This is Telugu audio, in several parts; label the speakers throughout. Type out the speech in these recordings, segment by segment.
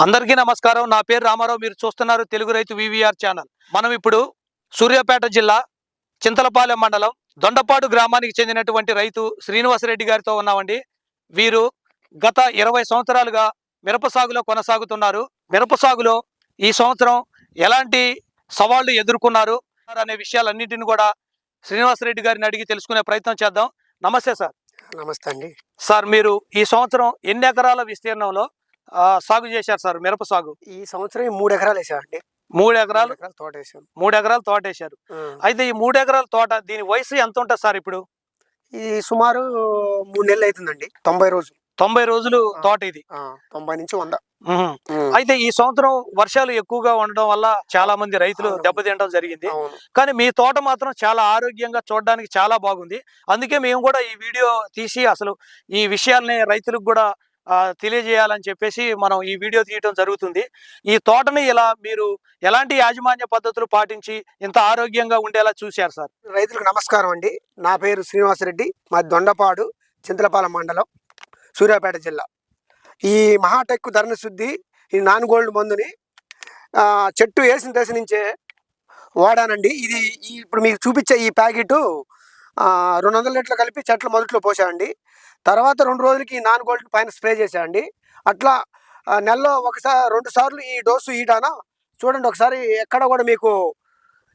Speaker 1: అందరికీ నమస్కారం. నా పేరు రామారావు. మీరు చూస్తున్నారు తెలుగు రైతు వివిఆర్ ఛానల్. మనం ఇప్పుడు సూర్యాపేట జిల్లా చింతలపాలెం మండలం దొండపాడు గ్రామానికి చెందినటువంటి రైతు శ్రీనివాసరెడ్డి గారితో ఉన్నామండి. వీరు గత 20 సంవత్సరాలుగా మిరప సాగులో కొనసాగుతున్నారు. మిరప సాగులో ఈ సంవత్సరం ఎలాంటి సవాళ్లు ఎదుర్కొన్నారు అనే విషయాలన్నింటిని కూడా శ్రీనివాసరెడ్డి గారిని అడిగి తెలుసుకునే ప్రయత్నం చేద్దాం. నమస్తే సార్.
Speaker 2: నమస్తే అండి.
Speaker 1: సార్, మీరు ఈ సంవత్సరం ఎన్ని ఎకరాల విస్తీర్ణంలో సాగు చేశారు సార్ మిరప సాగు?
Speaker 2: ఈ సంవత్సరం 3 ఎకరాలు వేసామండి.
Speaker 1: 3 ఎకరాలు
Speaker 2: తోట వేసాం.
Speaker 1: 3 ఎకరాలు తోట వేశారు. అయితే ఈ 3 ఎకరాల తోట దీని వయసు ఎంత ఉంటుంది సార్ ఇప్పుడు?
Speaker 2: ఈ సుమారు 3 నెలలు అవుతుందండి. 90 రోజులు.
Speaker 1: 90 రోజులు తోట ఇది.
Speaker 2: 90 నుంచి 100.
Speaker 1: అయితే ఈ సంవత్సరం వర్షాలు ఎక్కువగా ఉండడం వల్ల చాలా మంది రైతులు దెబ్బతినడం జరిగింది. కానీ మీ తోట మాత్రం చాలా ఆరోగ్యంగా చూడడానికి చాలా బాగుంది. అందుకే మేము కూడా ఈ వీడియో తీసి అసలు ఈ విషయాల్ని రైతులకు కూడా తెలియజేయాలని చెప్పేసి మనం ఈ వీడియో తీయడం జరుగుతుంది. ఈ తోటని ఇలా మీరు ఎలాంటి యాజమాన్య పద్ధతులు పాటించి ఇంత ఆరోగ్యంగా ఉండేలా చూశారు సార్?
Speaker 2: రైతులకు నమస్కారం అండి. నా పేరు శ్రీనివాసరెడ్డి. మా దొండపాడు చింతలపాలెం మండలం, సూర్యాపేట జిల్లా. ఈ మహాటెక్ ధరణ శుద్ధి ఈ నాన్ గోల్డ్ మందుని చెట్టు వేసిన దశ నుంచే వాడానండి. ఇది ఇప్పుడు మీకు చూపించే ఈ ప్యాకెట్ 200 లీటర్లు కలిపి చెట్ల మొదట్లో పోసామండి. తర్వాత 2 రోజులకి ఈ నాన్ గోల్డ్ పైన స్ప్రే చేసామండి. అట్లా నెలలో 2 సార్లు ఈ డోసు ఈడానా చూడండి. ఒకసారి ఎక్కడ కూడా మీకు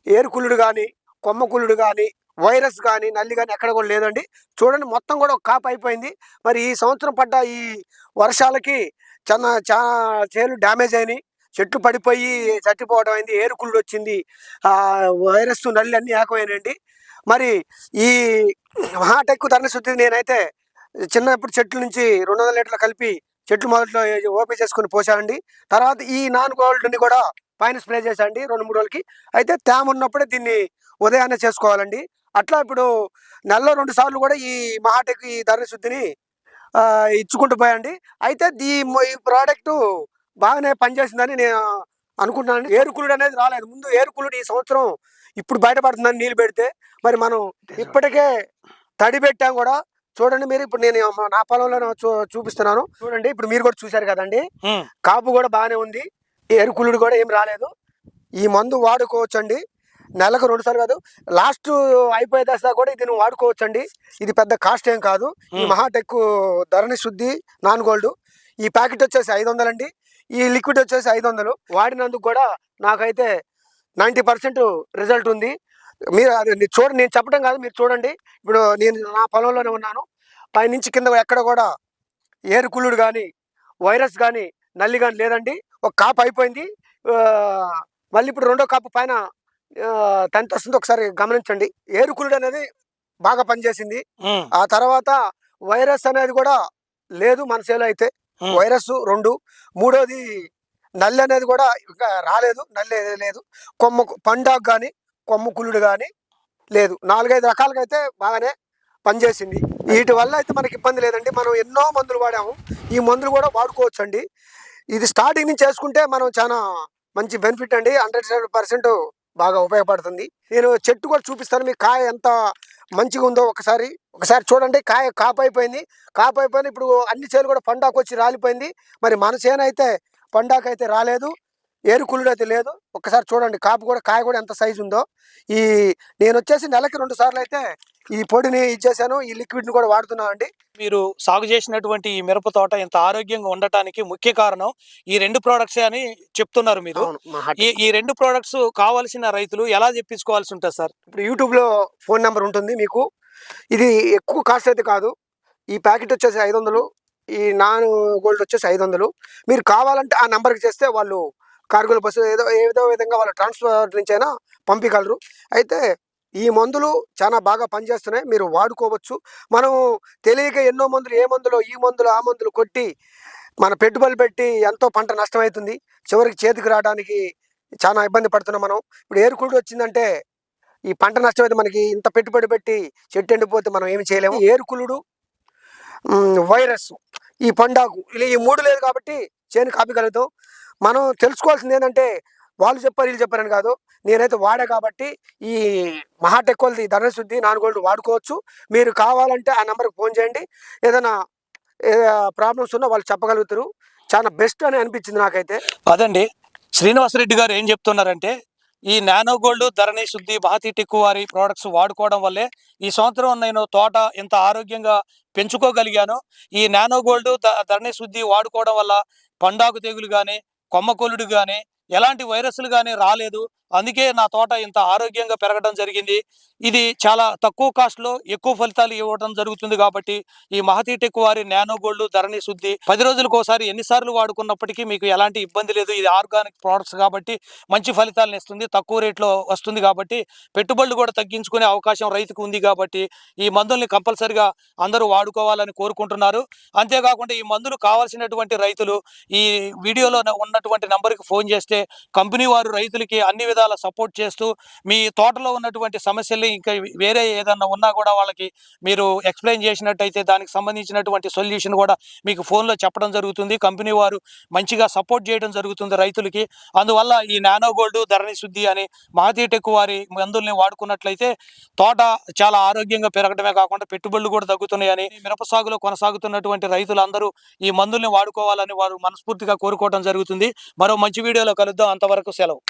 Speaker 2: ఏరుకుళ్ళుడు కానీ, కొమ్మకుళ్ళుడు కానీ, వైరస్ కానీ, నల్లి కానీ ఎక్కడ కూడా లేదండి. చూడండి, మొత్తం కూడా ఒక కాపు అయిపోయింది. మరి ఈ సంవత్సరం పడ్డ ఈ వర్షాలకి చాలా చేలు డ్యామేజ్ అయినాయి, చెట్లు పడిపోయి చచ్చిపోవడం అయింది, ఏరుకుళ్ళుడు వచ్చింది, వైరస్ నల్లి అన్నీ ఏకమైనాయండి. మరి ఈ మహాటెక్ ధరణ శుద్ధి నేనైతే చిన్నప్పుడు చెట్ల నుంచి 200 లీటర్లు కలిపి చెట్లు మొదట్లో ఓపెన్ చేసుకుని పోసానండి. తర్వాత ఈ నాన్ గోల్డ్ని కూడా పైన స్ప్రే చేశాండి 2-3 రోజులకి. అయితే తేమ ఉన్నప్పుడే దీన్ని ఉదయాన్నే చేసుకోవాలండి. అట్లా ఇప్పుడు నెలలో 2 సార్లు కూడా ఈ మహాటెక్ ఈ ధరణ శుద్ధిని ఇచ్చుకుంటూ పోయాండి. అయితే ఈ ప్రోడక్ట్ బాగానే పనిచేసిందని నేను అనుకుంటున్నాను. ఏరుకుళ్ళుడు అనేది రాలేదు ముందు. ఏరుకుళ్ళుడు ఈ సంవత్సరం ఇప్పుడు బయటపడుతుందని నీళ్ళు పెడితే. మరి మనం ఇప్పటికే తడి పెట్టాం కూడా. చూడండి మీరు, ఇప్పుడు నేను నా పొలంలో చూపిస్తున్నాను. చూడండి, ఇప్పుడు మీరు కూడా చూశారు కదండి. కాపు కూడా బాగానే ఉంది, ఏరుకుళ్ళుడు కూడా ఏం రాలేదు. ఈ మందు వాడుకోవచ్చండి. నెలకు 2 సార్లు కాదు, లాస్ట్ అయిపోయే దశ కూడా ఇది నువ్వు వాడుకోవచ్చండి. ఇది పెద్ద కాస్ట్ ఏం కాదు. ఈ మహాటెక్ ధరణ శుద్ధి నాన్ గోల్డ్ ఈ ప్యాకెట్ వచ్చేసి 500 అండి. ఈ లిక్విడ్ వచ్చేసి 500. వాడినందుకు కూడా నాకైతే 90% రిజల్ట్ ఉంది. మీరు అది చూడండి, నేను చెప్పడం కాదు, మీరు చూడండి. ఇప్పుడు నేను నా పొలంలోనే ఉన్నాను. పైనుంచి కింద ఎక్కడ కూడా ఏరుకుళ్ళుడు కానీ, వైరస్ కానీ, నల్లి కానీ లేదండి. ఒక కాపు అయిపోయింది. మళ్ళీ ఇప్పుడు 2వ కాపు పైన తంతి వస్తుంది. ఒకసారి గమనించండి. ఏరుకుళ్ళుడు అనేది బాగా పనిచేసింది. ఆ తర్వాత వైరస్ అనేది కూడా లేదు మన చేలో అయితే. వైరస్ 2. 3వది నల్లి అనేది కూడా ఇంకా రాలేదు. నల్లి లేదు. పండాకు కానీ, కొమ్ము కుళ్ళుడు కానీ లేదు. 4-5 రకాలుగా అయితే బాగానే పనిచేసింది. వీటి వల్ల అయితే మనకి ఇబ్బంది లేదండి. మనం ఎన్నో మందులు వాడాము. ఈ మందులు కూడా వాడుకోవచ్చు అండి. ఇది స్టార్టింగ్ నుంచి చేసుకుంటే మనం చాలా మంచి బెనిఫిట్ అండి. 100% బాగా ఉపయోగపడుతుంది. నేను చెట్టు కూడా చూపిస్తాను మీకు. కాయ ఎంత మంచిగా ఉందో ఒకసారి చూడండి. కాపు అయిపోయింది. ఇప్పుడు అన్ని చేలు కూడా పండాకు వచ్చి రాలిపోయింది. మరి మన చేను అయితే పండాకు అయితే రాలేదు, ఏరుకుళ్ళుడు అయితే లేదు. ఒక్కసారి చూడండి, కాయ కూడా ఎంత సైజు ఉందో. నేను వచ్చేసి నెలకి 2 సార్లు అయితే ఈ పొడిని ఇచ్చేసాను. ఈ లిక్విడ్ని కూడా వాడుతున్నాను అండి.
Speaker 1: మీరు సాగు చేసినటువంటి ఈ మిరప తోట ఇంత ఆరోగ్యంగా ఉండటానికి ముఖ్య కారణం ఈ 2 ప్రోడక్ట్స్ అని చెప్తున్నారు మీరు. ఈ 2 ప్రోడక్ట్స్ కావాల్సిన రైతులు ఎలా చెప్పించుకోవాల్సి ఉంటుంది సార్?
Speaker 2: ఇప్పుడు యూట్యూబ్లో ఫోన్ నెంబర్ ఉంటుంది మీకు. ఇది ఎక్కువ కాస్ట్ అయితే కాదు. ఈ ప్యాకెట్ వచ్చేసి 500, ఈ నాన్ గోల్డ్ వచ్చేసి 500. మీరు కావాలంటే ఆ నెంబర్కి చేస్తే వాళ్ళు కార్గోల బస్సు ఏదో విధంగా వాళ్ళు ట్రాన్స్పోర్ట్ నుంచి అయినా పంపించగలరు. అయితే ఈ మందులు చాలా బాగా పనిచేస్తున్నాయి, మీరు వాడుకోవచ్చు. మనం తెలియక ఎన్నో మందులు, ఈ మందులు ఆ మందులు కొట్టి మన పెట్టుబడులు పెట్టి ఎంతో పంట నష్టమవుతుంది. చివరికి చేతికి రావడానికి చాలా ఇబ్బంది పడుతున్నాం మనం. ఇప్పుడు ఏరుకుళ్ళుడు వచ్చిందంటే ఈ పంట నష్టమైతే మనకి ఇంత పెట్టుబడి పెట్టి చెట్టు ఎండిపోతే మనం ఏమి చేయలేము. ఏరుకుళ్ళుడు, వైరస్, ఈ పండాకు, ఇలా ఈ 3 లేదు కాబట్టి చేను కాపీగలుగుతాం. మనం తెలుసుకోవాల్సింది ఏంటంటే వాళ్ళు చెప్పారు వీళ్ళు చెప్పారని కాదు. నేనైతే వాడా కాబట్టి ఈ మహాటెక్ వాళ్ళది ధరణ శుద్ధి నాన్ గోల్డ్ వాడుకోవచ్చు. మీరు కావాలంటే ఆ నెంబర్కి ఫోన్ చేయండి. ఏదైనా ప్రాబ్లమ్స్ ఉన్నా వాళ్ళు చెప్పగలుగుతారు. చాలా బెస్ట్ అని అనిపించింది నాకైతే.
Speaker 1: అదండి, శ్రీనివాసరెడ్డి గారు ఏం చెప్తున్నారంటే ఈ నానో గోల్డ్, ధరణి శుద్ధి, మహతి టెక్ వారి ప్రోడక్ట్స్ వాడుకోవడం వల్లే ఈ సంవత్సరం నేను తోట ఇంత ఆరోగ్యంగా పెంచుకోగలిగాను. ఈ నానో గోల్డ్, ధరణి శుద్ధి వాడుకోవడం వల్ల పండాకు తెగులు కానీ, కొమ్మకొలుడు కానీ, ఎలాంటి వైరస్లు కానీ రాలేదు. అందుకే నా తోట ఇంత ఆరోగ్యంగా పెరగడం జరిగింది. ఇది చాలా తక్కువ కాస్ట్లో ఎక్కువ ఫలితాలు ఇవ్వడం జరుగుతుంది. కాబట్టి ఈ మహతి టెక్ వారి నానో గోల్డ్, ధరణి శుద్ధి 10 రోజులకు ఒకసారి ఎన్నిసార్లు వాడుకున్నప్పటికీ మీకు ఎలాంటి ఇబ్బంది లేదు. ఇది ఆర్గానిక్ ప్రోడక్ట్స్ కాబట్టి మంచి ఫలితాలను ఇస్తుంది, తక్కువ రేట్లో వస్తుంది. కాబట్టి పెట్టుబడులు కూడా తగ్గించుకునే అవకాశం రైతుకు ఉంది. కాబట్టి ఈ మందుల్ని కంపల్సరిగా అందరూ వాడుకోవాలని కోరుకుంటున్నారు. అంతేకాకుండా ఈ మందులు కావాల్సినటువంటి రైతులు ఈ వీడియోలో ఉన్నటువంటి నెంబర్కి ఫోన్ చేస్తే కంపెనీ వారు రైతులకి అన్ని విధాల సపోర్ట్ చేస్తూ మీ తోటలో ఉన్నటువంటి సమస్యల్ని ఇంకా వేరే ఏదన్నా ఉన్నా కూడా వాళ్ళకి మీరు ఎక్స్ప్లెయిన్ చేసినట్టయితే దానికి సంబంధించినటువంటి సొల్యూషన్ కూడా మీకు ఫోన్లో చెప్పడం జరుగుతుంది. కంపెనీ వారు మంచిగా సపోర్ట్ చేయడం జరుగుతుంది రైతులకి. అందువల్ల ఈ నానో గోల్డ్, ధరణి శుద్ధి అని మహతి టెక్ వారి మందుల్ని వాడుకున్నట్లయితే తోట చాలా ఆరోగ్యంగా పెరగడమే కాకుండా పెట్టుబడులు కూడా తగ్గుతున్నాయని, మిరప సాగులో కొనసాగుతున్నటువంటి రైతులందరూ ఈ మందుల్ని వాడుకోవాలని వారు మనస్ఫూర్తిగా కోరుకోవడం జరుగుతుంది. మరో మంచి వీడియోలో కలుద్దాం. అంతవరకు సెలవు.